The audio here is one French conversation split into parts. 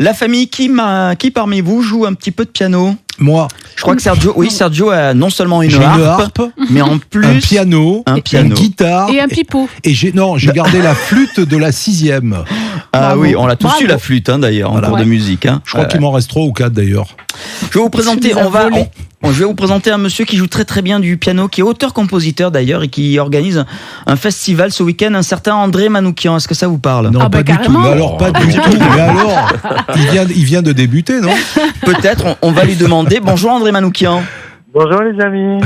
La famille, qui parmi vous joue un petit peu de piano ? Moi. Je crois que Sergio a non seulement une harpe, mais en plus un piano, une guitare et un pipeau. Et j'ai gardé la flûte de la 6e. Ah oui, on l'a tous eu la flûte d'ailleurs en cours de musique. Je crois qu'il m'en reste 3 ou 4 d'ailleurs. Je vais vous présenter, je vais vous présenter un monsieur qui joue très très bien du piano, qui est auteur-compositeur d'ailleurs et qui organise un festival ce week-end, un certain André Manoukian. Est-ce que ça vous parle ? Non, pas du tout. Mais alors, pas du tout. Mais alors, il vient de débuter, non ? Peut-être, on va lui demander. Bonjour André Manoukian. Bonjour les amis.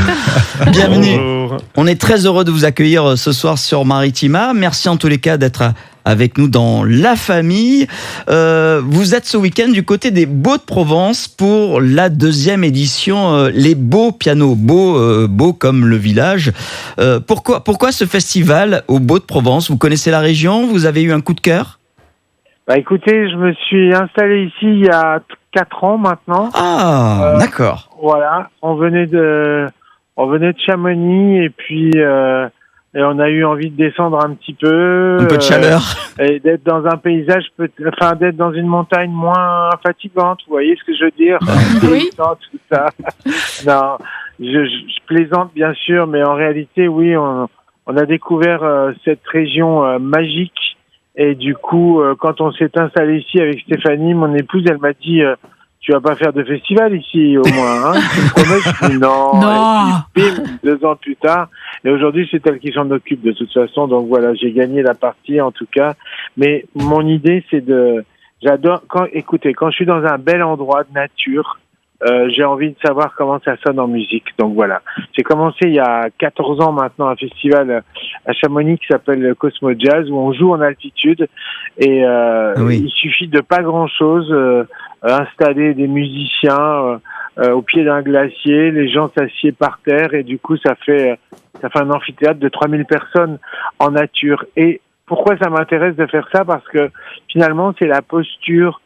Bienvenue. Bonjour. On est très heureux de vous accueillir ce soir sur Maritima. Merci en tous les cas d'être avec nous dans la famille. Vous êtes ce week-end du côté des Baux de Provence pour la 2e édition, les Beaux Pianos. Beaux comme le village. Pourquoi ce festival aux Baux de Provence ? Vous connaissez la région ? Vous avez eu un coup de cœur ? Bah écoutez, je me suis installé ici il y a 4 ans maintenant. Ah, d'accord. Voilà, on venait de Chamonix et puis et on a eu envie de descendre un petit peu. Un peu de chaleur. Et d'être dans un paysage, d'être dans une montagne moins fatigante. Vous voyez ce que je veux dire ? Oui. Tout ça. Non, je plaisante bien sûr, mais en réalité, oui, on a découvert cette région magique. Et du coup, quand on s'est installé ici avec Stéphanie, mon épouse, elle m'a dit tu vas pas faire de festival ici, au moins, hein ? Tu me promets ? Je dis non. Et puis, bim, 2 ans plus tard. Et aujourd'hui, c'est elle qui s'en occupe de toute façon. Donc voilà, j'ai gagné la partie, en tout cas. Mais mon idée, c'est j'adore, quand je suis dans un bel endroit de nature, j'ai envie de savoir comment ça sonne en musique. Donc voilà. J'ai commencé il y a 14 ans maintenant un festival à Chamonix qui s'appelle Cosmo Jazz où on joue en altitude et il suffit de pas grand chose, installer des musiciens au pied d'un glacier, les gens s'assiedent par terre et du coup ça fait un amphithéâtre de 3000 personnes en nature. Et pourquoi ça m'intéresse de faire ça ? Parce que finalement c'est la posture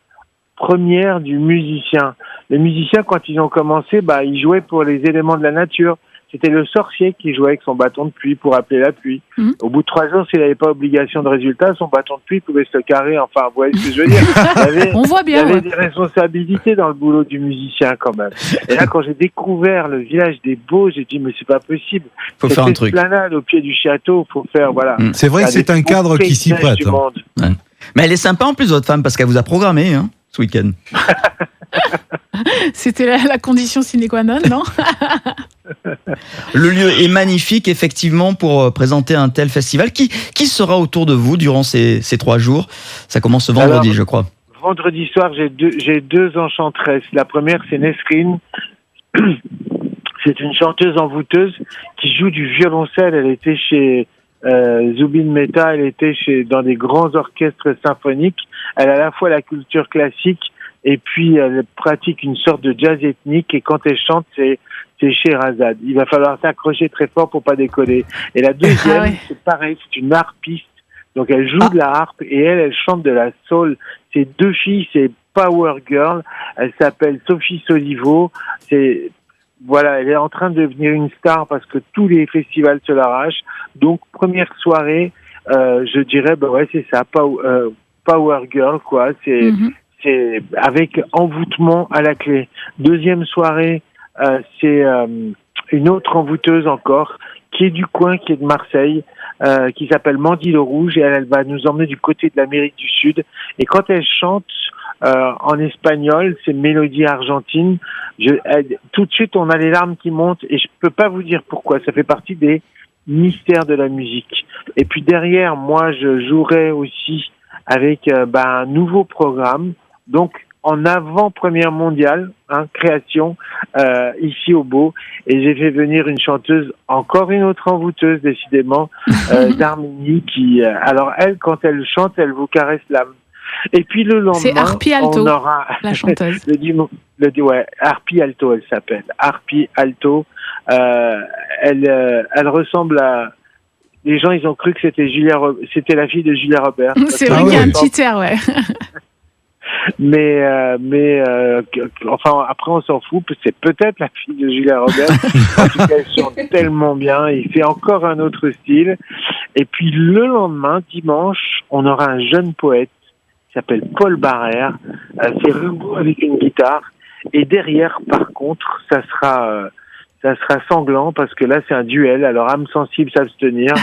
première du musicien. Les musiciens, quand ils ont commencé, ils jouaient pour les éléments de la nature. C'était le sorcier qui jouait avec son bâton de pluie pour appeler la pluie. Mmh. Au bout de 3 jours, s'il n'avait pas obligation de résultat, son bâton de pluie pouvait se carrer. Enfin, vous voyez ce que je veux dire. On voit bien. Il y avait des responsabilités dans le boulot du musicien quand même. Et là, quand j'ai découvert le village des Beaux, j'ai dit, mais c'est pas possible. Faut faire un truc. Esplanade au pied du château, faut faire, voilà. Mmh. C'est vrai que c'est un cadre qui s'y prête. Ouais. Mais elle est sympa en plus, votre femme, parce qu'elle vous a programmé, ce week-end. C'était la condition sine qua non, non ? Le lieu est magnifique, effectivement, pour présenter un tel festival. Qui sera autour de vous durant ces 3 jours ? Ça commence ce vendredi, je crois. Vendredi soir, j'ai 2 enchantresses. La première, c'est Nesrine. C'est une chanteuse envoûteuse qui joue du violoncelle. Elle était chez Zubin Mehta, elle était dans des grands orchestres symphoniques. Elle a à la fois la culture classique et puis elle pratique une sorte de jazz ethnique et quand elle chante, c'est Sheherazade. Il va falloir s'accrocher très fort pour pas décoller. Et la deuxième, c'est pareil, c'est une harpiste. Donc elle joue de la harpe et elle chante de la soul. C'est 2 filles, c'est Power Girl. Elle s'appelle Sophie Solivo. Voilà, elle est en train de devenir une star parce que tous les festivals se l'arrachent. Donc, première soirée, je dirais, c'est ça, Power Girl, quoi. C'est avec envoûtement à la clé. Deuxième soirée, c'est une autre envoûteuse encore, qui est du coin, qui est de Marseille, qui s'appelle Mandy Le Rouge, et elle va nous emmener du côté de l'Amérique du Sud. Et quand elle chante en espagnol, c'est mélodie argentine. Tout de suite, on a les larmes qui montent et je peux pas vous dire pourquoi. Ça fait partie des mystères de la musique. Et puis derrière, moi, je jouerai aussi avec un nouveau programme. Donc, en avant-première mondiale, création, ici au Beau. Et j'ai fait venir une chanteuse, encore une autre envoûteuse, décidément, d'Arménie, qui, alors elle, quand elle chante, elle vous caresse l'âme. Et puis le lendemain, c'est Harpy Alto, on aura la chanteuse. Harpy Alto, elle s'appelle. Harpy Alto. Elle ressemble à. Les gens, ils ont cru que c'était la fille de Julia Roberts. C'est vrai qu'il y a un petit air, ouais. Mais enfin après on s'en fout, c'est peut-être la fille de Julia Roberts. En tout cas, elle chante tellement bien, il fait encore un autre style. Et puis le lendemain, dimanche, on aura un jeune poète qui s'appelle Paul Barrère. C'est Ringo avec une guitare. Et derrière, par contre, ça sera sanglant parce que là, c'est un duel. Alors, âme sensible, s'abstenir.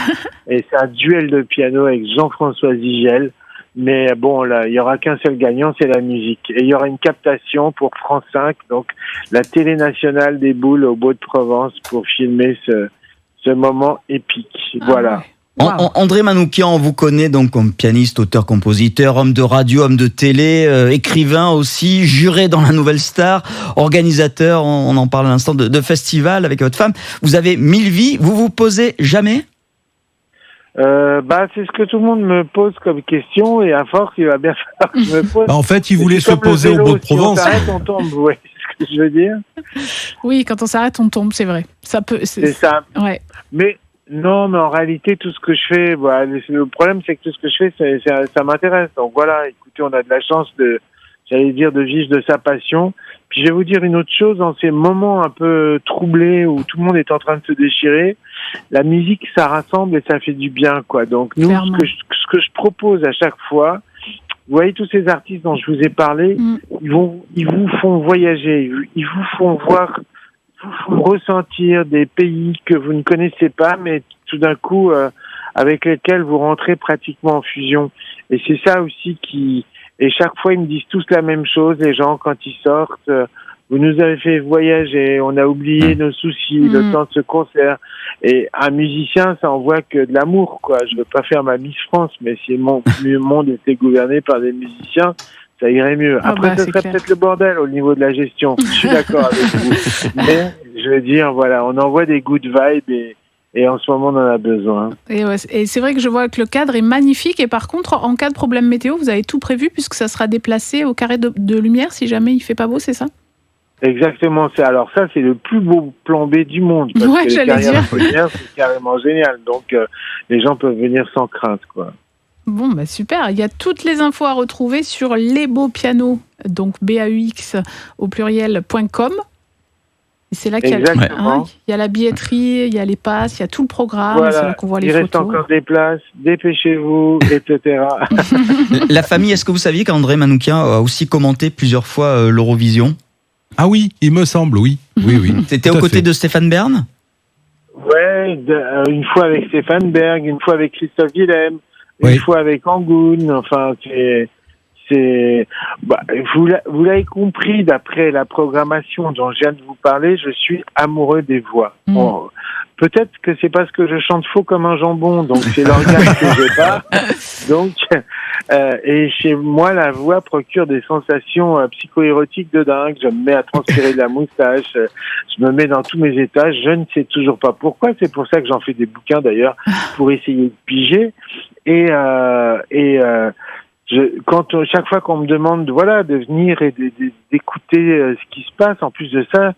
Et c'est un duel de piano avec Jean-François Zigel. Mais bon, là, il y aura qu'un seul gagnant, c'est la musique. Et il y aura une captation pour France 5, donc la télé nationale des boules au Beau de Provence pour filmer ce moment épique. Voilà. Wow. André Manoukian, on vous connaît donc comme pianiste, auteur, compositeur, homme de radio, homme de télé, écrivain aussi, juré dans La Nouvelle Star, organisateur, on en parle à l'instant, de festival avec votre femme. Vous avez 1000 vies, vous vous posez jamais ? C'est ce que tout le monde me pose comme question et à force, il va bien falloir que je me pose. En fait, il voulait se poser au Beau de Provence. Si on s'arrête, on tombe, ouais, c'est ce que je veux dire. Oui, quand on s'arrête, on tombe, c'est vrai. Ça peut. C'est ça. Ouais. Mais en réalité, tout ce que je fais, le problème, c'est que tout ce que je fais, ça m'intéresse. Donc voilà, écoutez, on a de la chance de vivre de sa passion. Puis je vais vous dire une autre chose, dans ces moments un peu troublés où tout le monde est en train de se déchirer, la musique, ça rassemble et ça fait du bien, quoi. Donc nous, ce que je propose à chaque fois, vous voyez tous ces artistes dont je vous ai parlé, ils vous font voyager, ils vous font voir, vous font ressentir des pays que vous ne connaissez pas, mais tout d'un coup, avec lesquels vous rentrez pratiquement en fusion. Et c'est ça aussi et chaque fois, ils me disent tous la même chose, les gens, quand ils sortent. Vous nous avez fait voyager, on a oublié nos soucis, le temps de ce concert. Et un musicien, ça envoie que de l'amour, quoi. Je veux pas faire ma Miss France, mais si le monde était gouverné par des musiciens, ça irait mieux. Après, ce serait peut-être le bordel au niveau de la gestion. Je suis d'accord avec vous. Mais, je veux dire, voilà, on envoie des good vibes et en ce moment, on en a besoin. Et c'est vrai que je vois que le cadre est magnifique. Et par contre, en cas de problème météo, vous avez tout prévu puisque ça sera déplacé au carré de lumière si jamais il fait pas beau, c'est ça ? Exactement. Alors ça, c'est le plus beau plan B du monde. Parce que les carrières de lumière, c'est carrément génial. Donc, les gens peuvent venir sans crainte, quoi. Bon, super. Il y a toutes les infos à retrouver sur Les Beaux Pianos, donc BAUX au pluriel.com. Et c'est là qu'il y a la billetterie, il y a les passes, il y a tout le programme, voilà. C'est là qu'on voit les photos. Il reste encore des places, dépêchez-vous, etc. La famille, est-ce que vous saviez qu'André Manoukian a aussi commenté plusieurs fois l'Eurovision ? Ah oui, il me semble, oui. Oui. C'était aux côtés de Stéphane Bern ? Ouais, une fois avec Stéphane Berg, une fois avec Christophe Willem, une fois avec Angoun, enfin, vous l'avez compris, d'après la programmation dont je viens de vous parler, je suis amoureux des voix. Bon, peut-être que c'est parce que je chante faux comme un jambon, donc c'est l'organe que j'ai pas. Donc, et chez moi, la voix procure des sensations psycho-érotiques de dingue. Je me mets à transpirer de la moustache, je me mets dans tous mes états. Je ne sais toujours pas pourquoi. C'est pour ça que j'en fais des bouquins d'ailleurs, pour essayer de piger. Chaque fois qu'on me demande de venir et d'écouter ce qui se passe, en plus de ça,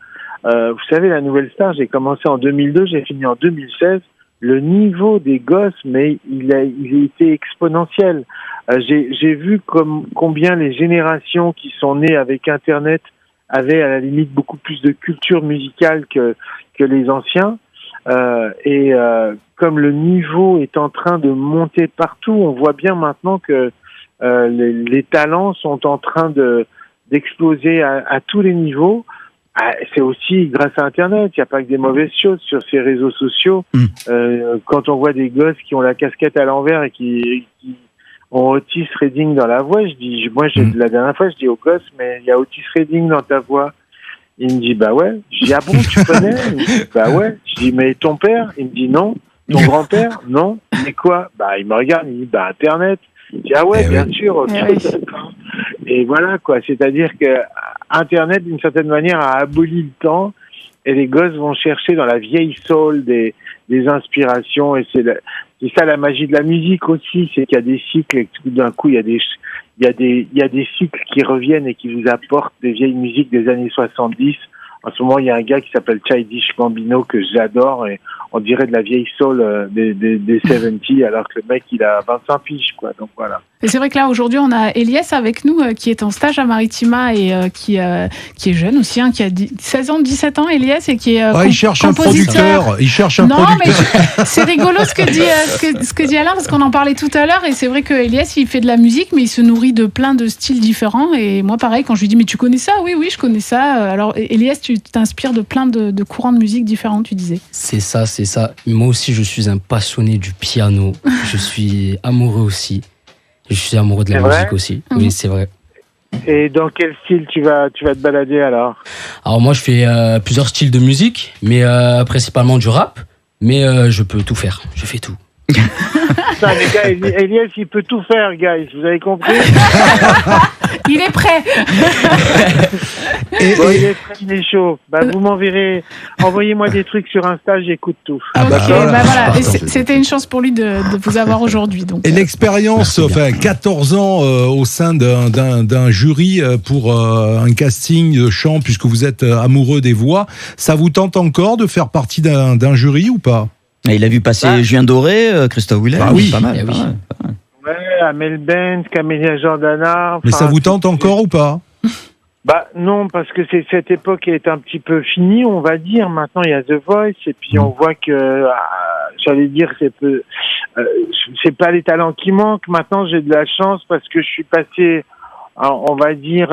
vous savez, La Nouvelle Star, j'ai commencé en 2002, j'ai fini en 2016. Le niveau des gosses, mais il a été exponentiel. J'ai vu combien les générations qui sont nées avec Internet avaient à la limite beaucoup plus de culture musicale que les anciens. Comme le niveau est en train de monter partout, on voit bien maintenant que les talents sont en train d'exploser à tous les niveaux. C'est aussi grâce à Internet. Il n'y a pas que des mauvaises choses sur ces réseaux sociaux. Quand on voit des gosses qui ont la casquette à l'envers et qui ont Otis Redding dans la voix, la dernière fois, je dis aux gosses, mais il y a Otis Redding dans ta voix. Il me dit, bah ouais. Je dis, ah bon, tu connais? Il me dit, bah ouais. Je dis, mais ton père? Il me dit, non. Ton grand-père? Non. Mais quoi? Bah, il me regarde, il me dit, bah, Internet. Je dis, ah ouais, bien sûr. Okay. Et voilà, quoi. C'est-à-dire que Internet, d'une certaine manière, a aboli le temps et les gosses vont chercher dans la vieille soul des inspirations et c'est ça la magie de la musique aussi, c'est qu'il y a des cycles et tout d'un coup, il y a des cycles qui reviennent et qui vous apportent des vieilles musiques des années 70. En ce moment, il y a un gars qui s'appelle Childish Gambino que j'adore et on dirait de la vieille soul des 70 alors que le mec, il a 25 piges, quoi. Donc voilà. Et c'est vrai que là, aujourd'hui, on a Elias avec nous, qui est en stage à Maritima et qui est jeune aussi, qui a 16 ans, 17 ans, Elias, et qui est il cherche un producteur. Il cherche un producteur. Mais c'est rigolo ce que dit Alain, parce qu'on en parlait tout à l'heure, et c'est vrai que Elias, il fait de la musique, mais il se nourrit de plein de styles différents. Et moi, pareil, quand je lui dis, mais tu connais ça? Oui, je connais ça. Alors, Elias, tu t'inspires de plein de courants de musique différents, tu disais. C'est ça. Moi aussi, je suis un passionné du piano. Je suis amoureux aussi. Je suis amoureux de la musique aussi. Oui, c'est vrai. Et dans quel style tu vas te balader alors? Alors moi, je fais plusieurs styles de musique, mais principalement du rap. Mais je peux tout faire. Je fais tout. Ça, les gars, Elias, il peut tout faire, guys. Vous avez compris? Il est prêt. Il est prêt, il est chaud. Vous m'enverrez. Envoyez-moi des trucs sur Insta, j'écoute tout. Voilà. Et c'était une chance pour lui de vous avoir aujourd'hui. Donc. Et l'expérience, 14 ans au sein d'un jury pour un casting de chant, puisque vous êtes amoureux des voix, ça vous tente encore de faire partie d'un jury ou pas? Et il a vu passer Julien Doré, Christophe Willem. Oui, pas mal. Ouais, Amel Bent, Camélia Jordana. Mais ça vous tente encore ou pas? Non, parce que cette époque est un petit peu finie, on va dire. Maintenant, il y a The Voice, et puis on voit que, j'allais dire, c'est pas les talents qui manquent. Maintenant, j'ai de la chance parce que je suis passé, on va dire,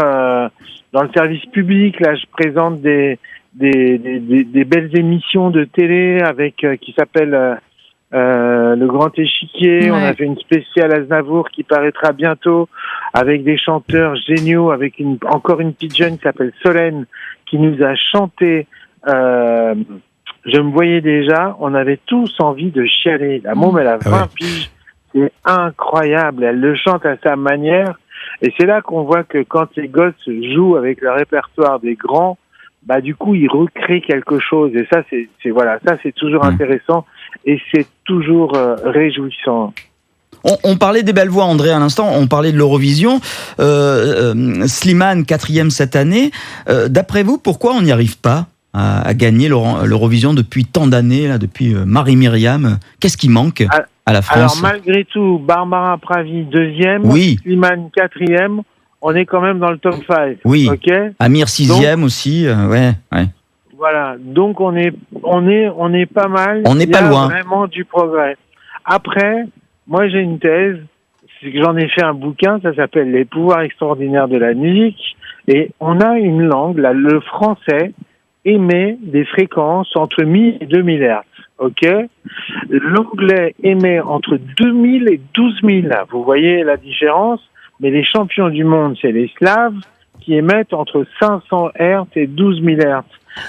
dans le service public. Là, je présente des belles émissions de télé avec qui s'appelle Le Grand Échiquier. Ouais. On a fait une spéciale Aznavour qui paraîtra bientôt avec des chanteurs géniaux, avec encore une petite jeune qui s'appelle Solène qui nous a chanté. Je me voyais déjà, on avait tous envie de chialer. La môme, elle a 20 piges, c'est incroyable. Elle le chante à sa manière. Et c'est là qu'on voit que quand les gosses jouent avec le répertoire des grands, du coup, ils recréent quelque chose. Et ça, c'est toujours intéressant et c'est toujours réjouissant. On parlait des belles voix, André, à l'instant. On parlait de l'Eurovision. Slimane, 4e cette année. D'après vous, pourquoi on n'y arrive pas à gagner l'Eurovision depuis tant d'années, là, depuis Marie-Myriam? Qu'est-ce qui manque à la France? Alors, malgré tout, Barbara Pravi, 2e. Slimane, 4e. On est quand même dans le top 5. Oui. Okay, Amir 6e aussi. Ouais. Voilà. Donc on est pas mal. On n'est pas loin. Il y a vraiment du progrès. Après, moi j'ai une thèse, c'est que j'en ai fait un bouquin, ça s'appelle Les pouvoirs extraordinaires de la musique, et on a une langue, là, le français émet des fréquences entre 1000 et 2000 Hz. Ok. L'anglais émet entre 2000 et 12 000. Vous voyez la différence? Mais les champions du monde, c'est les Slaves qui émettent entre 500 Hz et 12 000 Hz.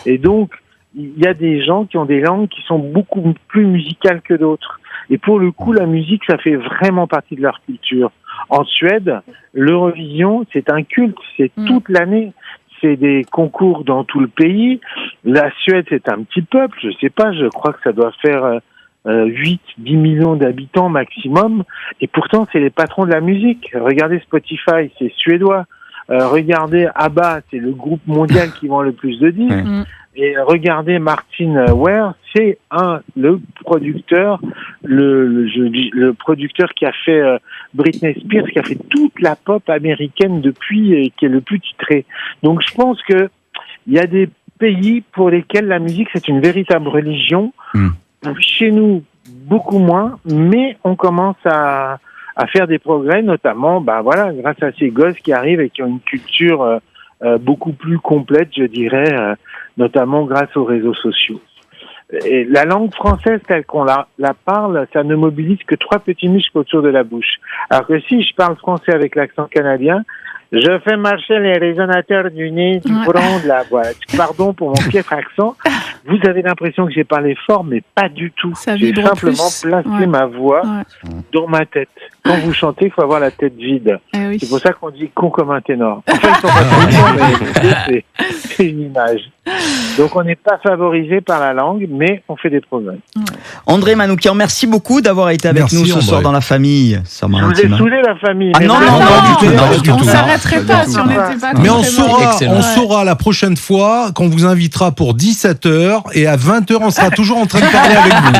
Et donc, il y a des gens qui ont des langues qui sont beaucoup plus musicales que d'autres. Et pour le coup, la musique, ça fait vraiment partie de leur culture. En Suède, l'Eurovision, c'est un culte, c'est toute l'année. C'est des concours dans tout le pays. La Suède, c'est un petit peuple, je sais pas, je crois que ça doit faire 8-10 millions d'habitants maximum, et pourtant c'est les patrons de la musique. Regardez Spotify, c'est suédois. Regardez ABBA, c'est le groupe mondial qui vend le plus de disques. Et regardez Martin Ware, c'est le producteur, le producteur qui a fait Britney Spears, qui a fait toute la pop américaine depuis, et qui est le plus titré. Donc je pense que il y a des pays pour lesquels la musique c'est une véritable religion. Chez nous, beaucoup moins, mais on commence à faire des progrès, notamment, grâce à ces gosses qui arrivent et qui ont une culture beaucoup plus complète, je dirais, notamment grâce aux réseaux sociaux. Et la langue française telle qu'on la parle, ça ne mobilise que 3 petits muscles autour de la bouche. Alors que si je parle français avec l'accent canadien, je fais marcher les résonateurs du nez, du front, de la voix. Pardon pour mon piètre accent. Vous avez l'impression que j'ai parlé fort, mais pas du tout. J'ai simplement placé ma voix dans ma tête. Quand vous chantez, il faut avoir la tête vide. C'est pour ça qu'on dit con comme un ténor. Enfin, ils sont pas ténors, mais c'est une image. Donc on n'est pas favorisé par la langue, mais on fait des progrès. André Manoukian, merci beaucoup d'avoir été avec nous ce soir dans la famille. Je vous ai saoulé la famille. Non, du tout. On s'arrêterait pas si on n'était pas. Mais on saura la prochaine fois qu'on vous invitera pour 17h 19h et à 20h, on sera toujours en train de parler avec vous.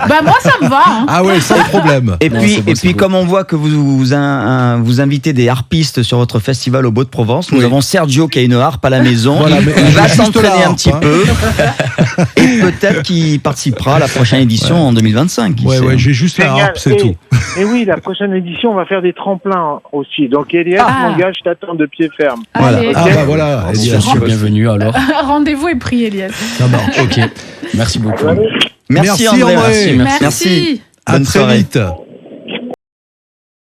Bah moi, ça me va. Hein. Ah ouais, sans problème. Et puis, comme on voit que vous invitez des harpistes sur votre festival au Beau-de-Provence, nous avons Sergio qui a une harpe à la maison. Voilà, il va s'entraîner un petit peu. Et peut-être qu'il participera à la prochaine édition en 2025. Ouais, j'ai juste la harpe, c'est tout. Et oui, la prochaine édition, on va faire des tremplins aussi. Donc, Elias, mon gars, je t'attends de pied ferme. Voilà. Allez. Ah bah voilà, Bien sûr, bienvenue alors. Rendez-vous est pris, Elias. Ça marche. Ok, merci beaucoup. Merci André. André. Merci. Merci. À Bonne très soirée. vite.